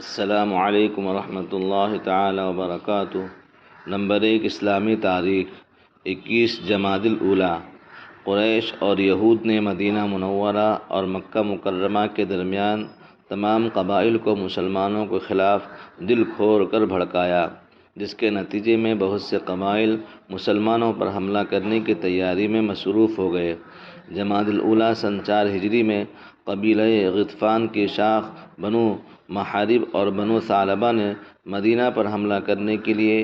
السلام علیکم ورحمۃ اللہ تعالی وبرکاتہ۔ نمبر 1، اسلامی تاریخ۔ 21 جمادی الاولیٰ۔ قریش اور یہود نے مدینہ منورہ اور مکہ مکرمہ کے درمیان تمام قبائل کو مسلمانوں کے خلاف دل کھول کر بھڑکایا، جس کے نتیجے میں بہت سے قبائل مسلمانوں پر حملہ کرنے کی تیاری میں مصروف ہو گئے۔ جمادی الاولیٰ سن 4 ہجری میں قبیلہ غطفان کی شاخ بنو محارب اور بنو ثعلبہ نے مدینہ پر حملہ کرنے کے لیے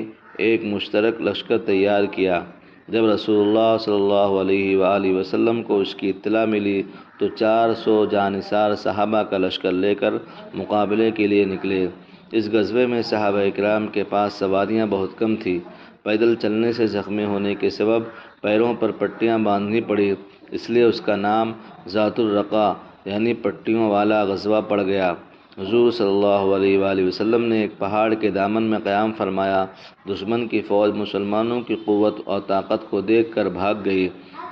ایک مشترک لشکر تیار کیا۔ جب رسول اللہ صلی اللہ علیہ وآلہ وسلم کو اس کی اطلاع ملی تو 400 جانثار صحابہ کا لشکر لے کر مقابلے کے لیے نکلے۔ اس غزوے میں صحابہ اکرام کے پاس سواریاں بہت کم تھیں۔ پیدل چلنے سے زخمی ہونے کے سبب پیروں پر پٹیاں باندھنی پڑی، اس لیے اس کا نام ذات الرقاع یعنی پٹیوں والا غزوہ پڑ گیا۔ حضور صلی اللہ علیہ وآلہ وسلم نے ایک پہاڑ کے دامن میں قیام فرمایا۔ دشمن کی فوج مسلمانوں کی قوت اور طاقت کو دیکھ کر بھاگ گئی۔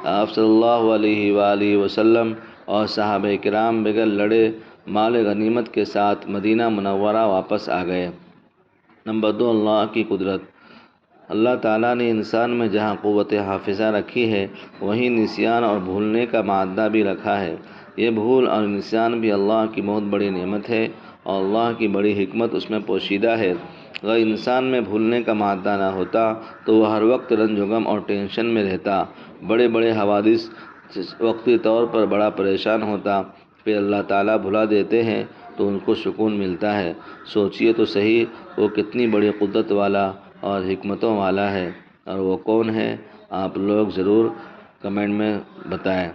آپ صلی اللہ علیہ وآلہ وسلم اور صحابہ کرام بغیر لڑے مال غنیمت کے ساتھ مدینہ منورہ واپس آ گئے۔ نمبر 2، اللہ کی قدرت۔ اللہ تعالیٰ نے انسان میں جہاں قوت حافظہ رکھی ہے، وہیں نسیان اور بھولنے کا مادہ بھی رکھا ہے۔ یہ بھول اور نسیان بھی اللہ کی بہت بڑی نعمت ہے اور اللہ کی بڑی حکمت اس میں پوشیدہ ہے۔ اگر انسان میں بھولنے کا مادہ نہ ہوتا تو وہ ہر وقت رنج و غم اور ٹینشن میں رہتا، بڑے بڑے حوادث وقتی طور پر بڑا پریشان ہوتا، پھر اللہ تعالیٰ بھلا دیتے ہیں تو ان کو سکون ملتا ہے۔ سوچئے تو صحیح وہ کتنی بڑی قدرت والا اور حکمتوں والا ہے، اور وہ کون ہے؟ آپ لوگ ضرور کمنٹ میں بتائیں۔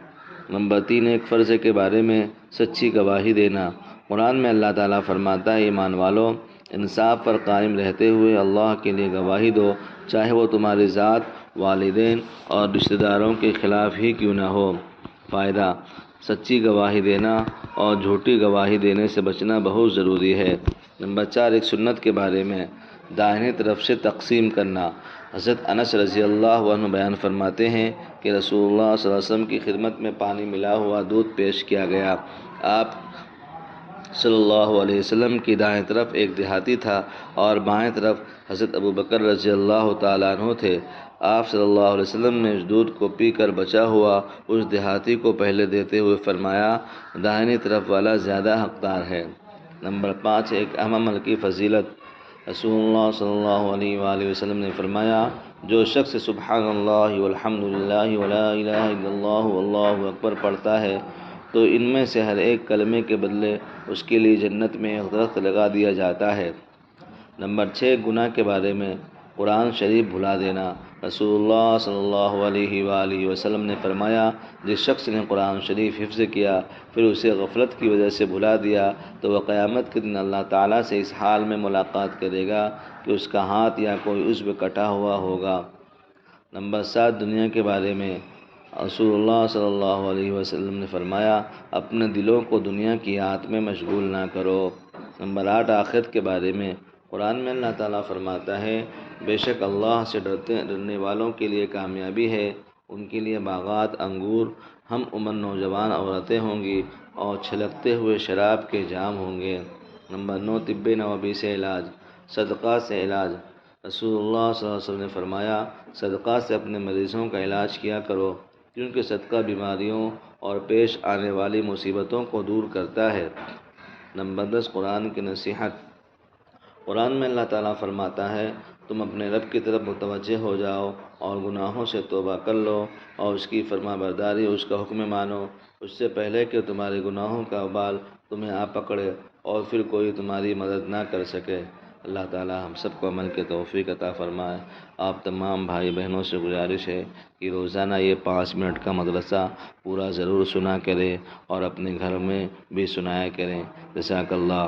نمبر 3، ایک فرض کے بارے میں سچی گواہی دینا۔ قرآن میں اللہ تعالیٰ فرماتا ہے، ایمان والو، انصاف پر قائم رہتے ہوئے اللہ کے لیے گواہی دو، چاہے وہ تمہاری ذات، والدین اور رشتہ داروں کے خلاف ہی کیوں نہ ہو۔ فائدہ: سچی گواہی دینا اور جھوٹی گواہی دینے سے بچنا بہت ضروری ہے۔ نمبر 4، ایک سنت کے بارے میں دائیں طرف سے تقسیم کرنا۔ حضرت انس رضی اللہ عنہ بیان فرماتے ہیں کہ رسول اللہ صلی اللہ علیہ وسلم کی خدمت میں پانی ملا ہوا دودھ پیش کیا گیا۔ آپ صلی اللہ علیہ وسلم کی دائیں طرف ایک دیہاتی تھا اور بائیں طرف حضرت ابوبکر رضی اللہ تعالیٰ عنہ تھے۔ آپ صلی اللہ علیہ وسلم نے اس دودھ کو پی کر بچا ہوا اس دیہاتی کو پہلے دیتے ہوئے فرمایا، دائیں طرف والا زیادہ حقدار ہے۔ نمبر 5، ایک اہم عمل کی فضیلت۔ رسول اللہ صلی اللہ علیہ وآلہ وسلم نے فرمایا، جو شخص سبحان اللہ والحمد للہ ولا الہ الا اللہ واللہ اکبر پڑھتا ہے تو ان میں سے ہر ایک کلمے کے بدلے اس کے لیے جنت میں ایک درخت لگا دیا جاتا ہے۔ نمبر 6، گناہ کے بارے میں قرآن شریف بھلا دینا۔ رسول اللہ صلی اللہ علیہ وآلہ وسلم نے فرمایا، جس شخص نے قرآن شریف حفظ کیا پھر اسے غفلت کی وجہ سے بھلا دیا تو وہ قیامت کے دن اللہ تعالیٰ سے اس حال میں ملاقات کرے گا کہ اس کا ہاتھ یا کوئی عضو کٹا ہوا ہوگا۔ نمبر 7، دنیا کے بارے میں رسول اللہ صلی اللہ علیہ وسلم نے فرمایا، اپنے دلوں کو دنیا کی یاد میں مشغول نہ کرو۔ نمبر 8، آخرت کے بارے میں قرآن میں اللہ تعالیٰ فرماتا ہے، بے شک اللہ سے ڈرنے والوں کے لیے کامیابی ہے، ان کے لیے باغات انگور، ہم عمر نوجوان عورتیں ہوں گی اور چھلکتے ہوئے شراب کے جام ہوں گے۔ نمبر 9، طب نبوی سے علاج، صدقہ سے علاج۔ رسول اللہ صلی اللہ علیہ وسلم نے فرمایا، صدقہ سے اپنے مریضوں کا علاج کیا کرو، کیونکہ صدقہ بیماریوں اور پیش آنے والی مصیبتوں کو دور کرتا ہے۔ نمبر 10، قرآن کی نصیحت۔ قرآن میں اللہ تعالیٰ فرماتا ہے، تم اپنے رب کی طرف متوجہ ہو جاؤ اور گناہوں سے توبہ کر لو اور اس کی فرما برداری، اس کا حکم مانو، اس سے پہلے کہ تمہارے گناہوں کا وبال تمہیں آ پکڑے اور پھر کوئی تمہاری مدد نہ کر سکے۔ اللہ تعالیٰ ہم سب کو عمل کی توفیق عطا فرمائے۔ آپ تمام بھائی بہنوں سے گزارش ہے کہ روزانہ یہ 5 منٹ کا مدرسہ پورا ضرور سنا کریں اور اپنے گھر میں بھی سنایا کریں۔ جزاک اللہ۔